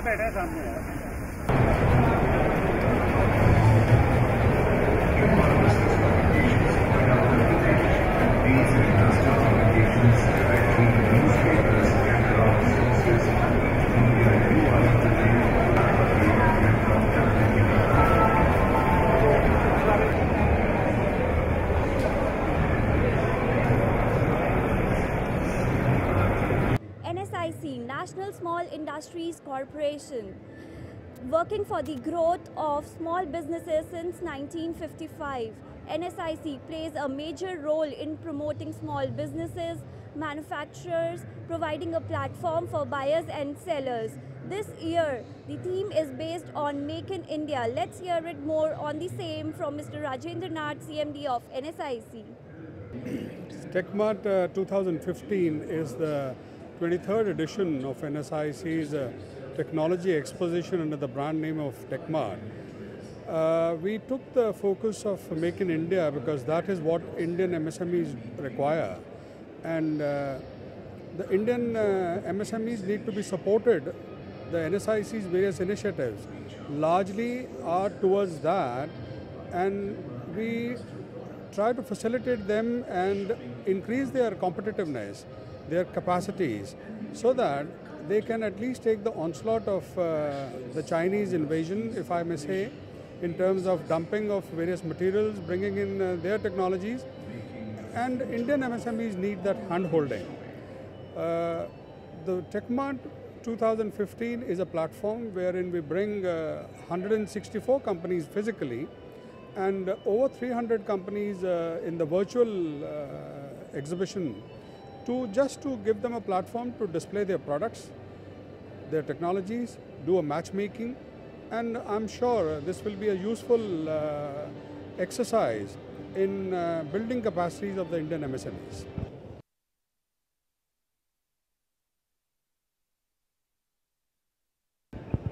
ये बैठा है सामने यार। NSIC, National Small Industries Corporation, working for the growth of small businesses since 1955. NSIC plays a major role in promoting small businesses, manufacturers, providing a platform for buyers and sellers. This year, the theme is based on Make in India. Let's hear it more on the same from Mr. Rajendra Nath, CMD of NSIC. TechMart 2015 is the 23rd edition of NSIC's technology exposition under the brand name of TechMart. We took the focus of Make in India because that is what Indian MSMEs require, and the Indian MSMEs need to be supported. The NSIC's various initiatives largely are towards that, and we try to facilitate them and increase their competitiveness, their capacities, so that they can at least take the onslaught of the Chinese invasion, if I may say, in terms of dumping of various materials, bringing in their technologies, and Indian MSMEs need that hand-holding. The TechMart 2015 is a platform wherein we bring 164 companies physically and over 300 companies in the virtual exhibition just to give them a platform to display their products, their technologies, do a matchmaking, and I'm sure this will be a useful exercise in building capacities of the Indian MSMEs.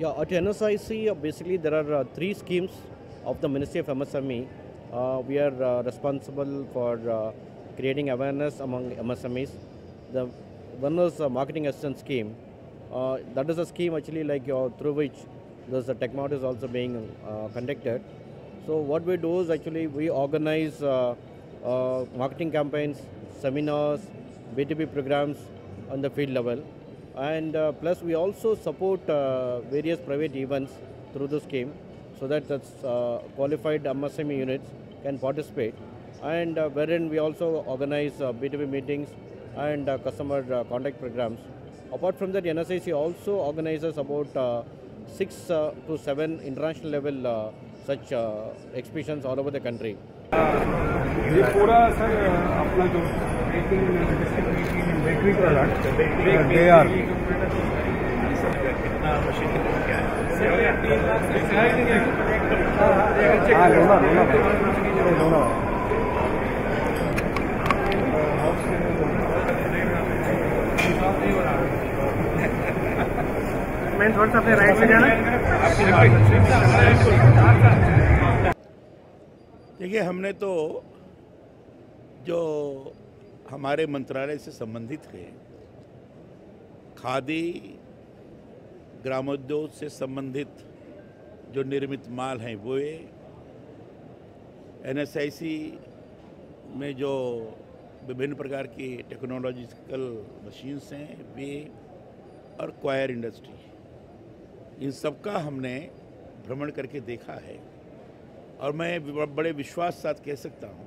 Yeah, at NSIC, basically there are three schemes of the Ministry of MSME. We are responsible for creating awareness among MSMEs. The one is a marketing assistance scheme. That is a scheme actually through which the TechMart is also being conducted. So what we do is actually we organize marketing campaigns, seminars, B2B programs on the field level. And plus we also support various private events through the scheme so that qualified MSME units can participate, and wherein we also organize B2B meetings and customer contact programs. Apart from that, NSIC also organizes about 6 to 7 international level such exhibitions all over the country. ये पूरा sir अपना जो bakery product they are मैं थोड़ा सा अपने right से जाना। देखिए, हमने तो जो हमारे मंत्रालय से संबंधित है, खादी ग्रामोद्योग से संबंधित जो निर्मित माल हैं वो NSIC में जो विभिन्न प्रकार की टेक्नोलॉजिकल मशीन्स हैं वे, और क्वायर इंडस्ट्री, इन सब का हमने भ्रमण करके देखा है। और मैं बड़े विश्वास के साथ कह सकता हूँ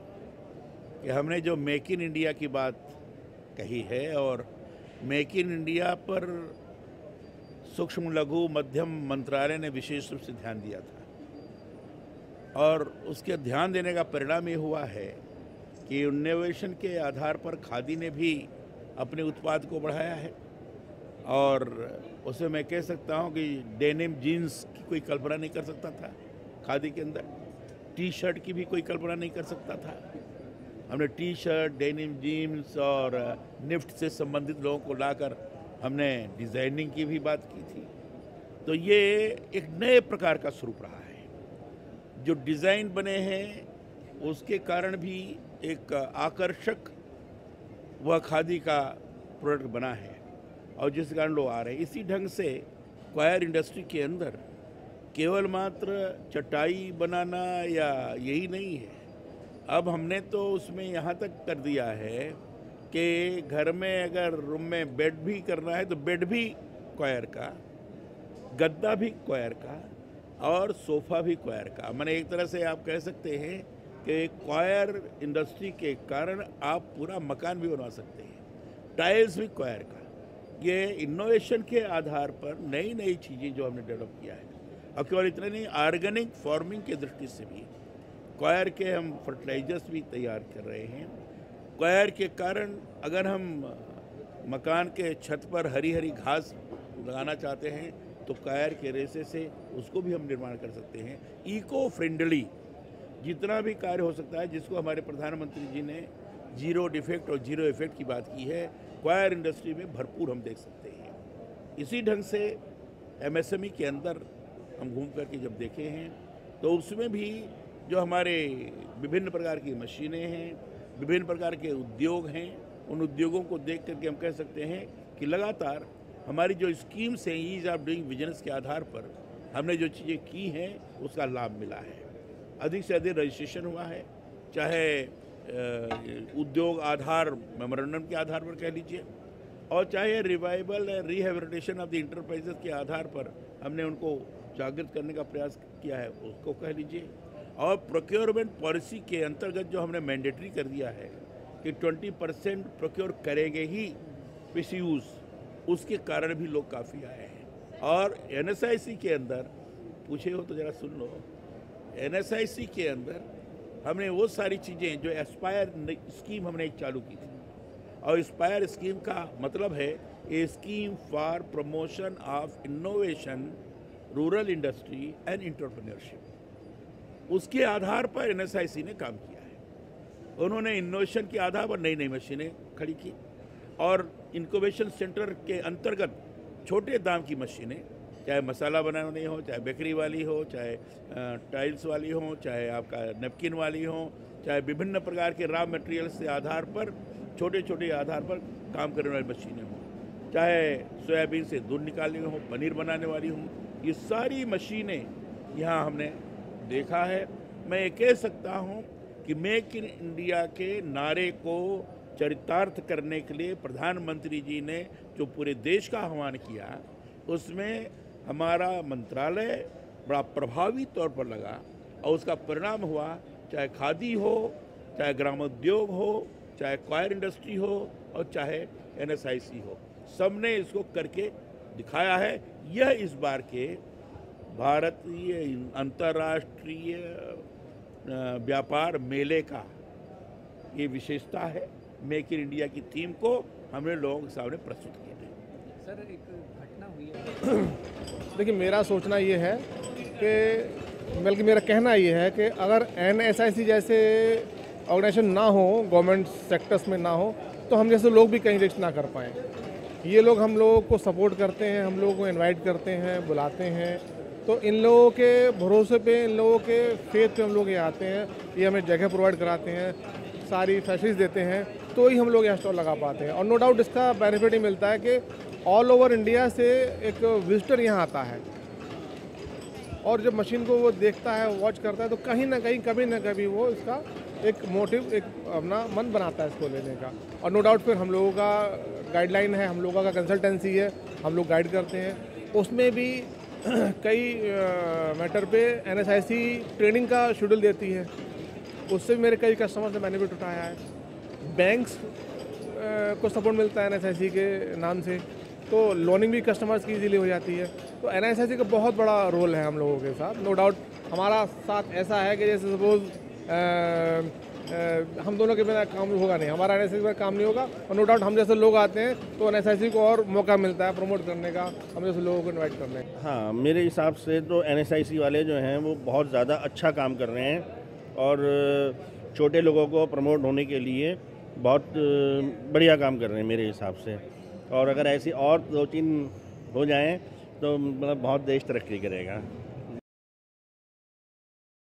कि हमने जो मेक इन इंडिया की बात कही है, और मेक इन इंडिया पर सूक्ष्म लघु मध्यम मंत्रालय ने विशेष रूप से ध्यान दिया था, और उसके ध्यान देने का परिणाम ये हुआ है कि इनोवेशन के आधार पर खादी ने भी अपने उत्पाद को बढ़ाया है। और उसे मैं कह सकता हूँ कि डेनिम जीन्स की कोई कल्पना नहीं कर सकता था खादी के अंदर, टी शर्ट की भी कोई कल्पना नहीं कर सकता था। हमने टी शर्ट, डेनिम जीन्स और निफ्ट से संबंधित लोगों को लाकर हमने डिज़ाइनिंग की भी बात की थी। तो ये एक नए प्रकार का स्वरूप रहा है। जो डिज़ाइन बने हैं उसके कारण भी एक आकर्षक वह खादी का प्रोडक्ट बना है, और जिस कारण लोग आ रहे हैं। इसी ढंग से क्वायर इंडस्ट्री के अंदर केवल मात्र चटाई बनाना या यही नहीं है, अब हमने तो उसमें यहाँ तक कर दिया है कि घर में अगर रूम में बेड भी करना है तो बेड भी क्वायर का, गद्दा भी क्वायर का और सोफ़ा भी क्वायर का। मैंने एक तरह से आप कह सकते हैं कि क्वायर इंडस्ट्री के कारण आप पूरा मकान भी बनवा सकते हैं, टाइल्स भी क्वायर का। ये इनोवेशन के आधार पर नई नई चीज़ें जो हमने डेवलप किया है। अब केवल इतने नहीं, ऑर्गेनिक फार्मिंग की दृष्टि से भी क्वायर के हम फर्टिलाइजर्स भी तैयार कर रहे हैं। क्वायर के कारण अगर हम मकान के छत पर हरी हरी घास लगाना चाहते हैं तो क्वायर के रेसे से उसको भी हम निर्माण कर सकते हैं। इको फ्रेंडली जितना भी कार्य हो सकता है, जिसको हमारे प्रधानमंत्री जी ने जीरो डिफेक्ट और जीरो इफेक्ट की बात की है, क्वायर इंडस्ट्री में भरपूर हम देख सकते हैं। इसी ढंग से एमएसएमई के अंदर हम घूम करके जब देखे हैं तो उसमें भी जो हमारे विभिन्न प्रकार की मशीनें हैं, विभिन्न प्रकार के उद्योग हैं, उन उद्योगों को देख करके हम कह सकते हैं कि लगातार हमारी जो स्कीम्स हैं ईज ऑफ डूइंग बिजनेस के आधार पर हमने जो चीज़ें की हैं उसका लाभ मिला है। अधिक से अधिक रजिस्ट्रेशन हुआ है, चाहे उद्योग आधार मेमोरेंडम के आधार पर कह लीजिए, और चाहे revival and rehabilitation of the enterprises के आधार पर हमने उनको जागृत करने का प्रयास किया है, उसको कह लीजिए। और प्रोक्योरमेंट पॉलिसी के अंतर्गत जो हमने मैंडेटरी कर दिया है कि 20% प्रोक्योर करेंगे ही पीसीयूज, उसके कारण भी लोग काफ़ी आए हैं। और एनएसआईसी के अंदर पूछे हो तो ज़रा सुन लो, एनएसआईसी के अंदर हमने वो सारी चीज़ें जो एस्पायर स्कीम हमने एक चालू की थी, और एस्पायर स्कीम का मतलब है a scheme for promotion of innovation, rural industry and entrepreneurship. उसके आधार पर एनएसआईसी ने काम किया है। उन्होंने इनोवेशन के आधार पर नई नई मशीनें खड़ी की और इंक्यूबेशन सेंटर के अंतर्गत छोटे दाम की मशीनें, चाहे मसाला बनाने हो, चाहे बेकरी वाली हो, चाहे टाइल्स वाली हो, चाहे आपका नैपकिन वाली हो, चाहे विभिन्न प्रकार के रॉ मटेरियल्स के आधार पर छोटे छोटे आधार पर काम करने वाली मशीनें हों, चाहे सोयाबीन से दूध निकालने हो, पनीर बनाने वाली हों, ये सारी मशीनें यहाँ हमने देखा है। मैं ये कह सकता हूँ कि मेक इन इंडिया के नारे को चरितार्थ करने के लिए प्रधानमंत्री जी ने जो पूरे देश का आह्वान किया, उसमें हमारा मंत्रालय बड़ा प्रभावी तौर पर लगा और उसका परिणाम हुआ, चाहे खादी हो, चाहे ग्रामोद्योग हो, चाहे क्वायर इंडस्ट्री हो और चाहे एनएसआईसी हो, सबने इसको करके दिखाया है। यह इस बार के भारतीय अंतर्राष्ट्रीय व्यापार मेले का ये विशेषता है। मेक इन इंडिया की थीम को हमने लोगों के सामने प्रस्तुत किया है। सर, एक घटना हुई है। देखिए, मेरा सोचना ये है कि बल्कि मेरा कहना ये है कि अगर एनएसआईसी जैसे ऑर्गेनाइजेशन ना हो, गवर्नमेंट सेक्टर्स में ना हो, तो हम जैसे लोग भी कहीं रिस्क ना कर पाएँ। ये लोग हम लोगों को सपोर्ट करते हैं, हम लोगों को इनवाइट करते हैं, बुलाते हैं, तो इन लोगों के भरोसे पे, इन लोगों के फेथ पे हम लोग ये आते हैं, ये हमें जगह प्रोवाइड कराते हैं, सारी फैसिलिटीज देते हैं, तो ही हम लोग यहाँ स्टॉल लगा पाते हैं। और नो डाउट इसका बेनिफिट ही मिलता है कि ऑल ओवर इंडिया से एक विजिटर यहाँ आता है और जब मशीन को वो देखता है, वॉच करता है, तो कहीं ना कहीं कभी ना कभी वो इसका एक मोटिव, एक अपना मन बनाता है इसको लेने का। और नो डाउट फिर हम लोगों का गाइडलाइन है, हम लोगों का कंसल्टेंसी है, हम लोग गाइड करते हैं। उसमें भी कई मैटर पे एनएसआईसी ट्रेनिंग का शेड्यूल देती है, उससे भी मेरे कई कस्टमर से बेनिफिट उठाया है। बैंक्स को सपोर्ट मिलता है एनएसआईसी के नाम से, तो लोनिंग भी कस्टमर्स की इजीली हो जाती है। तो एनएसआईसी का बहुत बड़ा रोल है हम लोगों के साथ। नो डाउट हमारा साथ ऐसा है कि जैसे सपोज हम दोनों के बिना काम होगा नहीं, हमारा एनएसआईसी के बिना काम नहीं होगा। और नो डाउट हम जैसे लोग आते हैं तो एनएसआईसी को और मौका मिलता है प्रमोट करने का, हम जैसे लोगों को इन्वाइट करने का। हाँ, मेरे हिसाब से तो एनएसआईसी वाले जो हैं वो बहुत ज़्यादा अच्छा काम कर रहे हैं और छोटे लोगों को प्रमोट होने के लिए बहुत बढ़िया काम कर रहे हैं मेरे हिसाब से। और अगर ऐसी और 2-3 हो जाएं तो मतलब बहुत देश तरक्की करेगा।